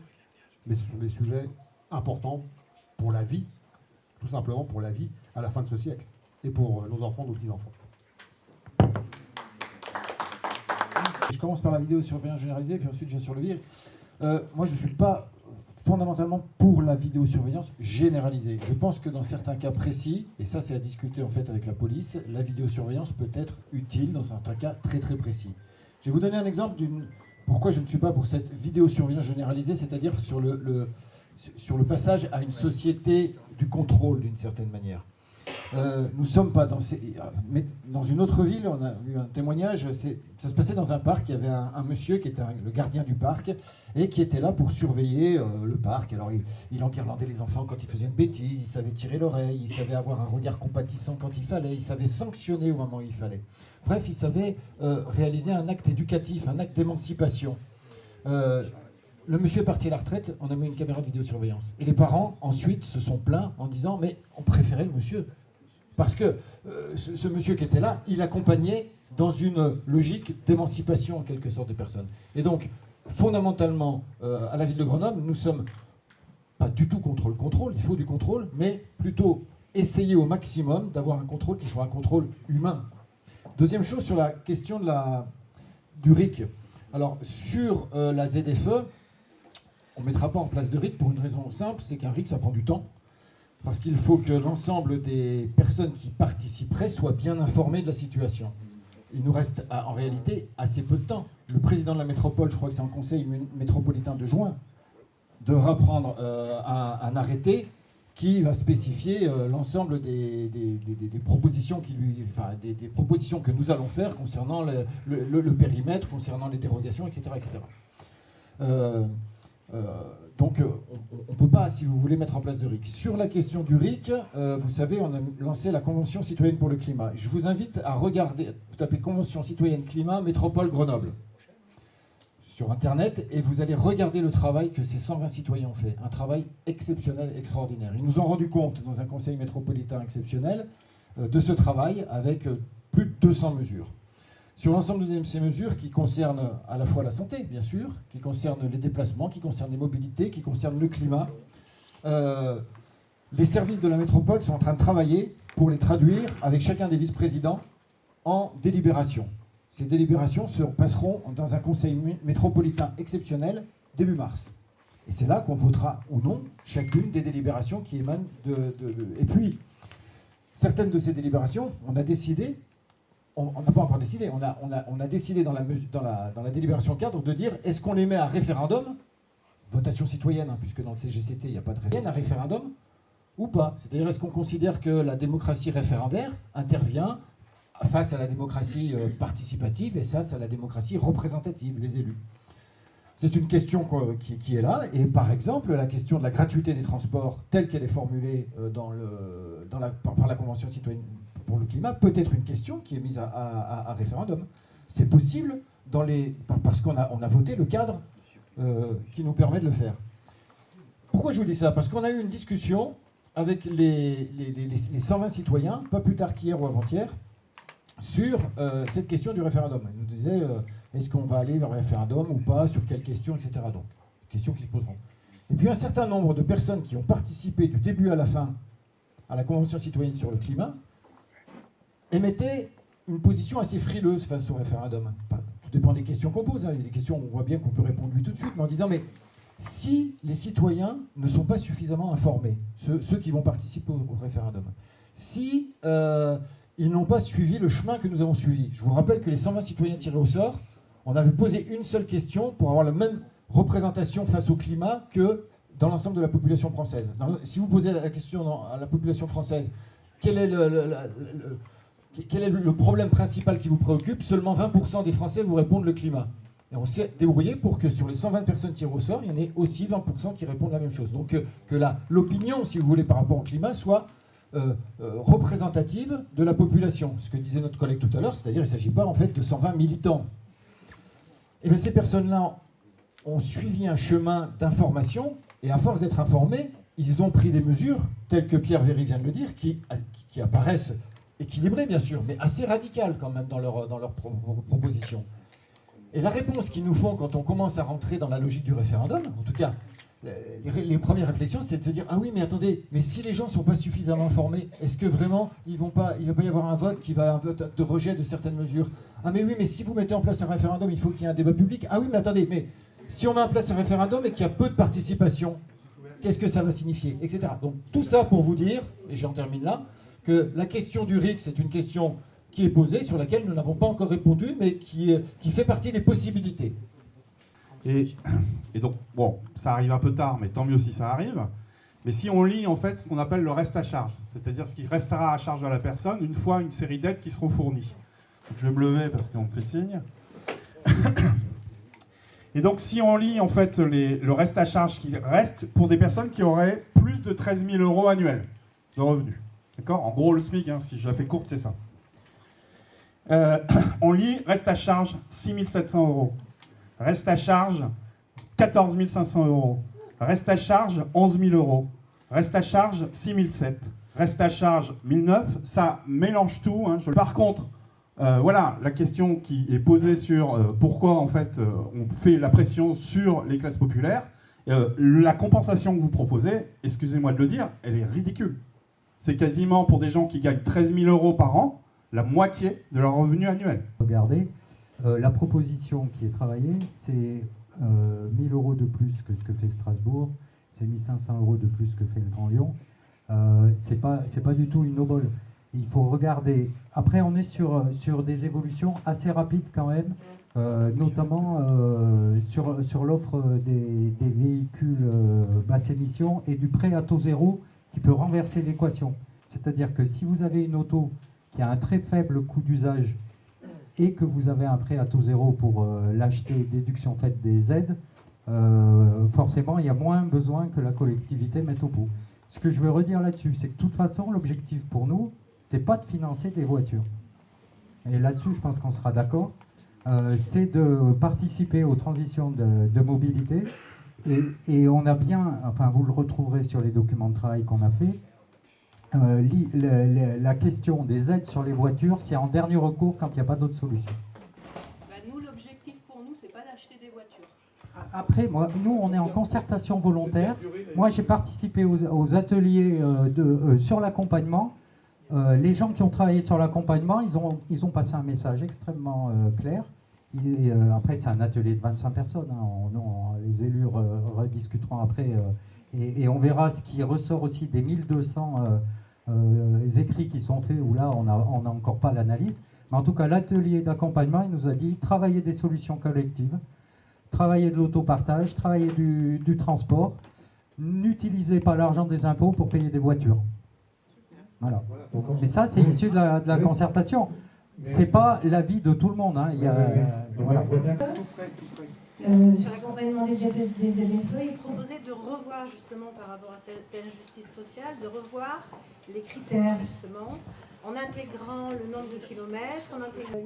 mais ce sont des sujets importants pour la vie, tout simplement pour la vie à la fin de ce siècle. et pour nos enfants, nos petits-enfants. Je commence par la vidéosurveillance généralisée, puis ensuite je viens sur le VIR. Moi, je ne suis pas fondamentalement pour la vidéosurveillance généralisée. Je pense que dans certains cas précis, et ça c'est à discuter en fait avec la police, la vidéosurveillance peut être utile dans certains cas très très précis. Je vais vous donner un exemple pourquoi je ne suis pas pour cette vidéosurveillance généralisée, c'est-à-dire sur le passage à une société du contrôle d'une certaine manière. Nous ne sommes pas mais dans une autre ville, on a eu un témoignage, ça se passait dans un parc, il y avait un monsieur qui était le gardien du parc et qui était là pour surveiller le parc. Alors il enguirlandait les enfants quand ils faisaient une bêtise, il savait tirer l'oreille, il savait avoir un regard compatissant quand il fallait, il savait sanctionner au moment où il fallait. Bref, il savait réaliser un acte éducatif, un acte d'émancipation. Le monsieur est parti à la retraite, on a mis une caméra de vidéosurveillance. Et les parents, ensuite, se sont plaints en disant « mais on préférait le monsieur ». Parce que ce monsieur qui était là, il accompagnait dans une logique d'émancipation en quelque sorte des personnes. Et donc, fondamentalement, à la ville de Grenoble, nous ne sommes pas du tout contre le contrôle, il faut du contrôle, mais plutôt essayer au maximum d'avoir un contrôle qui soit un contrôle humain. Deuxième chose, sur la question du RIC. Alors, sur la ZFE, on ne mettra pas en place de RIC pour une raison simple, c'est qu'un RIC, ça prend du temps. Parce qu'il faut que l'ensemble des personnes qui participeraient soient bien informées de la situation. Il nous reste en réalité assez peu de temps. Le président de la métropole, je crois que c'est en conseil métropolitain de juin, devra prendre un arrêté qui va spécifier l'ensemble des propositions des propositions que nous allons faire concernant le périmètre, concernant les dérogations, etc. Donc on ne peut pas, si vous voulez, mettre en place de RIC. Sur la question du RIC, vous savez, on a lancé la Convention citoyenne pour le climat. Je vous invite à regarder, vous tapez Convention citoyenne climat, métropole Grenoble, sur Internet, et vous allez regarder le travail que ces 120 citoyens ont fait. Un travail exceptionnel, extraordinaire. Ils nous ont rendu compte, dans un conseil métropolitain exceptionnel, de ce travail avec plus de 200 mesures. Sur l'ensemble de ces mesures qui concernent à la fois la santé, bien sûr, qui concernent les déplacements, qui concernent les mobilités, qui concernent le climat, les services de la métropole sont en train de travailler pour les traduire avec chacun des vice-présidents en délibération. Ces délibérations se passeront dans un conseil métropolitain exceptionnel début mars. Et c'est là qu'on votera ou non chacune des délibérations qui émanent Et puis, certaines de ces délibérations, on a décidé... On n'a pas encore décidé, on a décidé dans la délibération cadre de dire est-ce qu'on les met à référendum, votation citoyenne, hein, puisque dans le CGCT il n'y a pas de référendum, ou pas. C'est-à-dire est-ce qu'on considère que la démocratie référendaire intervient face à la démocratie participative et face à la démocratie représentative, les élus. C'est une question qui est là, et par exemple la question de la gratuité des transports telle qu'elle est formulée par la Convention citoyenne pour le climat peut être une question qui est mise à référendum. C'est possible parce qu'on a voté le cadre qui nous permet de le faire. Pourquoi je vous dis ça? Parce qu'on a eu une discussion avec les 120 citoyens, pas plus tard qu'hier ou avant-hier, sur cette question du référendum. Ils nous disaient est-ce qu'on va aller vers le référendum ou pas, sur quelles questions, etc. Donc, questions qui se poseront. Et puis un certain nombre de personnes qui ont participé du début à la fin à la Convention citoyenne sur le climat émettaient une position assez frileuse face au référendum. Tout dépend des questions qu'on pose. Hein. Il y a des questions où on voit bien qu'on peut répondre lui tout de suite, mais en disant mais si les citoyens ne sont pas suffisamment informés, ceux qui vont participer au référendum, si ils n'ont pas suivi le chemin que nous avons suivi. Je vous rappelle que les 120 citoyens tirés au sort, on avait posé une seule question pour avoir la même représentation face au climat que dans l'ensemble de la population française. Si vous posez la question à la population française, quel est le problème principal qui vous préoccupe? Seulement 20% des Français vous répondent le climat. Et on s'est débrouillé pour que sur les 120 personnes tirées au sort, il y en ait aussi 20% qui répondent la même chose. Donc que l'opinion, si vous voulez, par rapport au climat soit représentative de la population. Ce que disait notre collègue tout à l'heure, c'est-à-dire qu'il ne s'agit pas en fait de 120 militants. Et bien ces personnes-là ont suivi un chemin d'information, et à force d'être informés, ils ont pris des mesures, telles que Pierre Véry vient de le dire, qui apparaissent équilibrées bien sûr, mais assez radicales quand même dans leurs propositions. Et la réponse qu'ils nous font quand on commence à rentrer dans la logique du référendum, en tout cas les premières réflexions, c'est de se dire, ah oui, mais attendez, mais si les gens ne sont pas suffisamment formés, est-ce que vraiment, il ne va pas y avoir un vote un vote de rejet de certaines mesures? Ah mais oui, mais si vous mettez en place un référendum, il faut qu'il y ait un débat public. Ah oui, mais attendez, mais si on met en place un référendum et qu'il y a peu de participation, qu'est-ce que ça va signifier, etc. Donc tout ça pour vous dire, et j'en termine là, que la question du RIC, c'est une question qui est posée, sur laquelle nous n'avons pas encore répondu, mais qui fait partie des possibilités. Et donc, bon, ça arrive un peu tard, mais tant mieux si ça arrive. Mais si on lit en fait ce qu'on appelle le reste à charge, c'est-à-dire ce qui restera à charge de la personne une fois une série d'aides qui seront fournies. Donc, je vais me lever parce qu'on me fait signe. Et donc, si on lit en fait le reste à charge qui reste pour des personnes qui auraient plus de 13 000 € annuels de revenus. D'accord ? En gros, le SMIC, hein, si je la fais courte, c'est ça. On lit reste à charge 6 700 €. Reste à charge 14 500 €. Reste à charge 11 000 €. Reste à charge 6 700. Reste à charge 1 900. Ça mélange tout. Hein. Par contre, voilà, la question qui est posée sur pourquoi en fait on fait la pression sur les classes populaires. La compensation que vous proposez, excusez-moi de le dire, elle est ridicule. C'est quasiment pour des gens qui gagnent 13 000 € par an, la moitié de leur revenu annuel. Regardez, la proposition qui est travaillée, c'est 1 000 € de plus que ce que fait Strasbourg, c'est 1 500 € de plus que fait le Grand Lyon. C'est pas du tout une obole. Il faut regarder. Après, on est sur des évolutions assez rapides quand même, notamment sur l'offre des véhicules basse émission et du prêt à taux zéro qui peut renverser l'équation. C'est-à-dire que si vous avez une auto qui a un très faible coût d'usage et que vous avez un prêt à taux zéro pour l'acheter, déduction faite des aides, forcément, il y a moins besoin que la collectivité mette au pot. Ce que je veux redire là-dessus, c'est que de toute façon, l'objectif pour nous, c'est pas de financer des voitures. Et là-dessus, je pense qu'on sera d'accord. C'est de participer aux transitions de mobilité. Et on a bien, enfin vous le retrouverez sur les documents de travail qu'on a fait, la question des aides sur les voitures, c'est en dernier recours quand il n'y a pas d'autre solution. Nous, l'objectif pour nous, c'est pas d'acheter des voitures. Après, nous, on est en concertation volontaire. Moi, j'ai participé aux ateliers sur l'accompagnement. Les gens qui ont travaillé sur l'accompagnement, ils ont passé un message extrêmement clair. Après, c'est un atelier de 25 personnes. Hein. Les élus rediscuteront après. Et on verra ce qui ressort aussi des 1200 écrits qui sont faits, où là, on n'a encore pas l'analyse. Mais en tout cas, l'atelier d'accompagnement, il nous a dit travailler des solutions collectives, travailler de l'autopartage, travailler du transport, n'utilisez pas l'argent des impôts pour payer des voitures. Voilà. Mais ça, c'est issu de la concertation. C'est pas l'avis de tout le monde. Hein. Voilà. Sur l'accompagnement des ZFE, il proposait de revoir justement par rapport à cette injustice sociale, de revoir les critères justement, en intégrant le nombre de kilomètres, en intégrant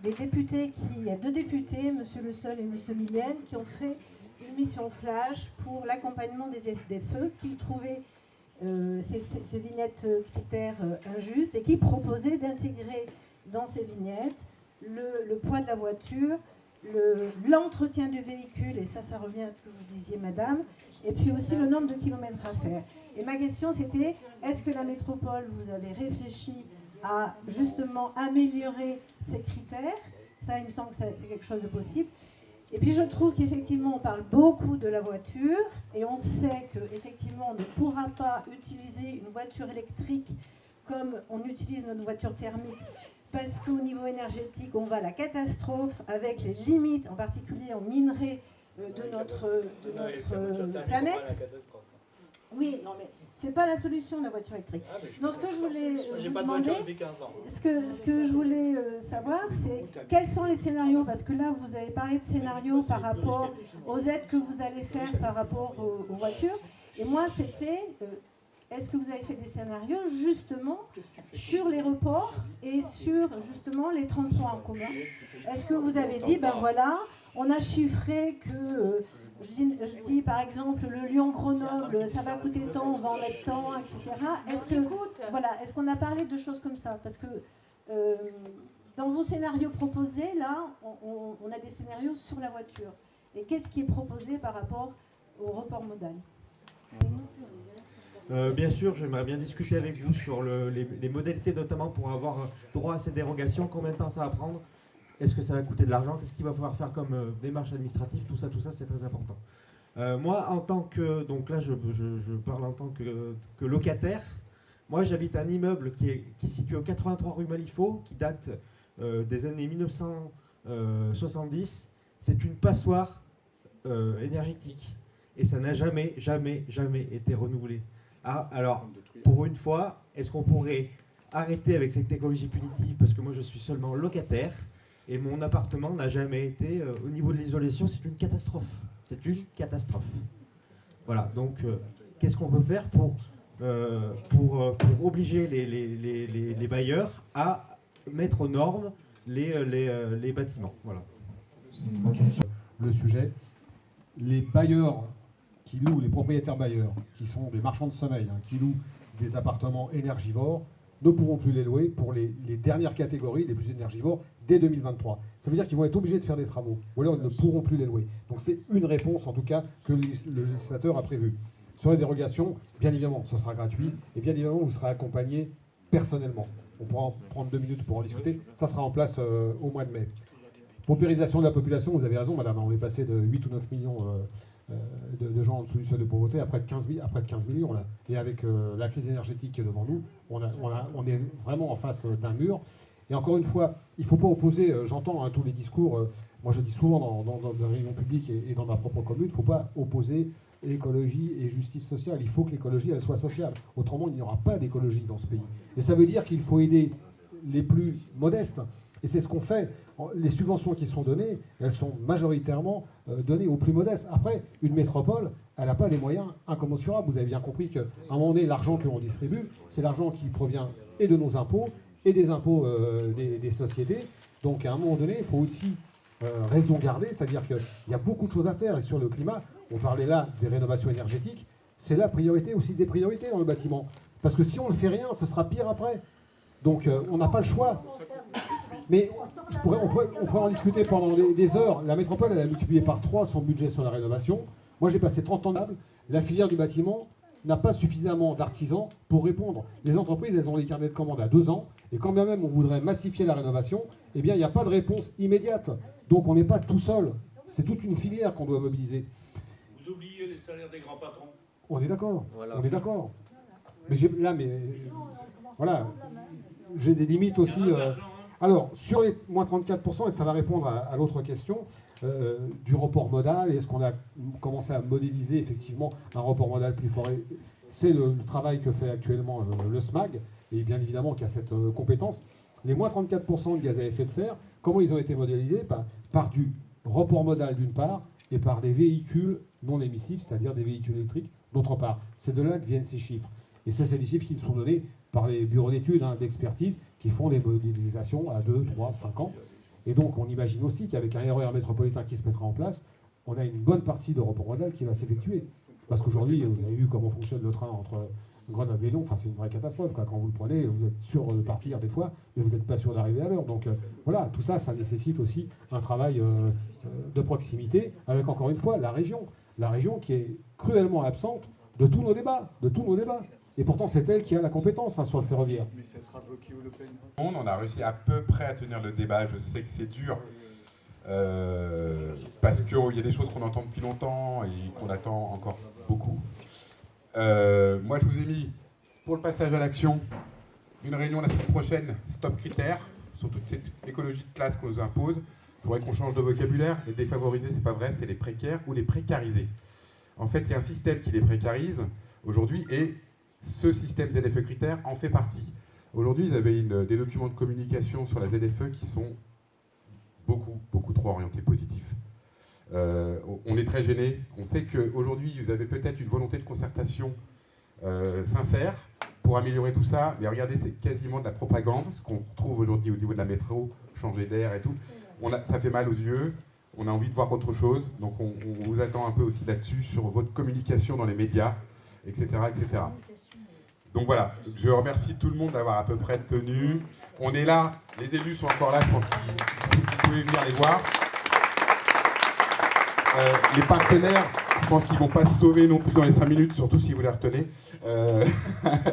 les députés, il y a 2 députés, M. Le Seul et M. Millienne, qui ont fait une mission flash pour l'accompagnement des ZFE, qu'ils trouvaient ces vignettes critères injustes et qui proposaient d'intégrer dans ces vignettes le poids de la voiture, l'entretien du véhicule, et ça revient à ce que vous disiez, madame, et puis aussi le nombre de kilomètres à faire. Et ma question, c'était, est-ce que la métropole, vous avez réfléchi à justement améliorer ces critères? Ça, il me semble que c'est quelque chose de possible. Et puis je trouve qu'effectivement, on parle beaucoup de la voiture, et on sait qu'effectivement, on ne pourra pas utiliser une voiture électrique comme on utilise notre voiture thermique, parce qu'au niveau énergétique, on va à la catastrophe avec les limites, en particulier en minerai de notre planète. Oui, non mais c'est pas la solution, la voiture électrique. Donc ce que je voulais vous demander, ce que je voulais savoir, c'est quels sont les scénarios, parce que là vous avez parlé de scénarios par rapport aux aides que vous allez faire par rapport aux voitures, et moi c'était... Est-ce que vous avez fait des scénarios justement sur les reports et sur justement les transports en commun? Est-ce que vous avez dit, ben voilà, on a chiffré que, je dis par exemple, le Lyon-Grenoble, ça va coûter tant, on va en mettre tant, etc. Est-ce qu'on a parlé de choses comme ça? Parce que dans vos scénarios proposés, là, on a des scénarios sur la voiture. Et qu'est-ce qui est proposé par rapport au report modal. Bien sûr, j'aimerais bien discuter avec vous sur les modalités, notamment pour avoir droit à ces dérogations. Combien de temps ça va prendre? Est-ce que ça va coûter de l'argent? Qu'est-ce qu'il va falloir faire comme démarche administrative? Tout ça, c'est très important. Moi, en tant que... Donc là, je parle en tant que locataire. Moi, j'habite un immeuble qui est situé au 83 rue Malifaux, qui date des années 1970. C'est une passoire énergétique. Et ça n'a jamais été renouvelé. Ah, alors, pour une fois, est-ce qu'on pourrait arrêter avec cette écologie punitive? Parce que moi, je suis seulement locataire et mon appartement n'a jamais été, au niveau de l'isolation, c'est une catastrophe. C'est une catastrophe. Voilà, donc, qu'est-ce qu'on peut faire pour obliger les bailleurs à mettre aux normes les bâtiments? Voilà. Le sujet, les bailleurs qui louent, les propriétaires bailleurs, qui sont des marchands de sommeil, qui louent des appartements énergivores, ne pourront plus les louer pour les dernières catégories, les plus énergivores, dès 2023. Ça veut dire qu'ils vont être obligés de faire des travaux, ou alors ils ne pourront plus les louer. Donc c'est une réponse, en tout cas, que le législateur a prévue. Sur les dérogations, bien évidemment, ce sera gratuit, et bien évidemment, vous serez accompagné personnellement. On pourra en prendre 2 minutes pour en discuter. Ça sera en place au mois de mai. Paupérisation de la population, vous avez raison, madame, on est passé de 8 ou 9 millions de gens en dessous du seuil de pauvreté à près de 15 millions. Là. Et avec la crise énergétique qui est devant nous, on est vraiment en face d'un mur. Et encore une fois, il ne faut pas opposer, j'entends tous les discours, moi je dis souvent dans des réunions publiques et dans ma propre commune, il ne faut pas opposer écologie et justice sociale. Il faut que l'écologie, elle soit sociale. Autrement, il n'y aura pas d'écologie dans ce pays. Et ça veut dire qu'il faut aider les plus modestes. Et c'est ce qu'on fait. Les subventions qui sont données, elles sont majoritairement données aux plus modestes. Après, une métropole, elle n'a pas des moyens incommensurables. Vous avez bien compris qu'à un moment donné, l'argent que l'on distribue, c'est l'argent qui provient et de nos impôts et des impôts des sociétés. Donc à un moment donné, il faut aussi raison garder, c'est-à-dire qu'il y a beaucoup de choses à faire. Et sur le climat, on parlait là des rénovations énergétiques, c'est la priorité aussi des priorités dans le bâtiment. Parce que si on ne fait rien, ce sera pire après. Donc on n'a pas le choix. Mais on pourrait en discuter pendant des heures. La métropole, elle a multiplié par 3 son budget sur la rénovation. Moi, j'ai passé 30 ans là. La filière du bâtiment n'a pas suffisamment d'artisans pour répondre. Les entreprises, elles ont les carnets de commandes à 2 ans. Et quand bien même on voudrait massifier la rénovation, eh bien, il n'y a pas de réponse immédiate. Donc on n'est pas tout seul. C'est toute une filière qu'on doit mobiliser. Vous oubliez les salaires des grands patrons. On est d'accord. Voilà. On est d'accord. Mais voilà, j'ai des limites aussi. Alors, sur les moins 34%, et ça va répondre à l'autre question, du report modal, est-ce qu'on a commencé à modéliser effectivement un report modal plus fort? C'est le travail que fait actuellement le SMAG, et bien évidemment qui a cette compétence. Les moins 34% de gaz à effet de serre, comment ils ont été modélisés? Par du report modal d'une part, et par des véhicules non émissifs, c'est-à-dire des véhicules électriques d'autre part. C'est de là que viennent ces chiffres. Et ça, c'est des chiffres qui sont donnés par les bureaux d'études, d'expertise, qui font des modélisations à 2, 3, 5 ans. Et donc, on imagine aussi qu'avec un RER métropolitain qui se mettra en place, on a une bonne partie de report modal qui va s'effectuer. Parce qu'aujourd'hui, vous avez vu comment fonctionne le train entre Grenoble et Lyon, enfin, c'est une vraie catastrophe. Quand vous le prenez, vous êtes sûr de partir des fois, mais vous n'êtes pas sûr d'arriver à l'heure. Donc voilà, tout ça, ça nécessite aussi un travail de proximité avec, encore une fois, la région. La région qui est cruellement absente de tous nos débats, Et pourtant, c'est elle qui a la compétence sur le ferroviaire. Mais ça sera bloqué au Le Pen. On a réussi à peu près à tenir le débat. Je sais que c'est dur. Parce qu'il y a des choses qu'on entend depuis longtemps et qu'on attend encore beaucoup. Moi, je vous ai mis, pour le passage à l'action, une réunion la semaine prochaine, stop critères, sur toute cette écologie de classe qu'on nous impose. Je voudrais qu'on change de vocabulaire. Les défavorisés, c'est pas vrai, c'est les précaires ou les précarisés. En fait, il y a un système qui les précarise aujourd'hui et ce système ZFE critères en fait partie. Aujourd'hui, vous avez des documents de communication sur la ZFE qui sont beaucoup trop orientés positifs. On est très gênés. On sait qu'aujourd'hui, vous avez peut-être une volonté de concertation sincère pour améliorer tout ça, mais regardez, c'est quasiment de la propagande, ce qu'on retrouve aujourd'hui au niveau de la métro, changer d'air et tout. Ça fait mal aux yeux, on a envie de voir autre chose, donc on vous attend un peu aussi là-dessus, sur votre communication dans les médias, etc., etc. Donc voilà, je remercie tout le monde d'avoir à peu près tenu. On est là, les élus sont encore là, je pense que vous pouvez venir les voir. Les partenaires, je pense qu'ils ne vont pas se sauver non plus dans les 5 minutes, surtout si vous les retenez.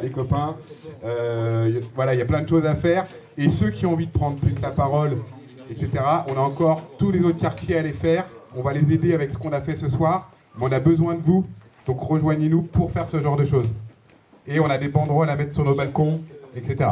Les copains, voilà, il y a plein de choses à faire. Et ceux qui ont envie de prendre plus la parole, etc., on a encore tous les autres quartiers à les faire. On va les aider avec ce qu'on a fait ce soir, mais on a besoin de vous. Donc rejoignez-nous pour faire ce genre de choses. Et on a des banderoles à mettre sur nos balcons, etc.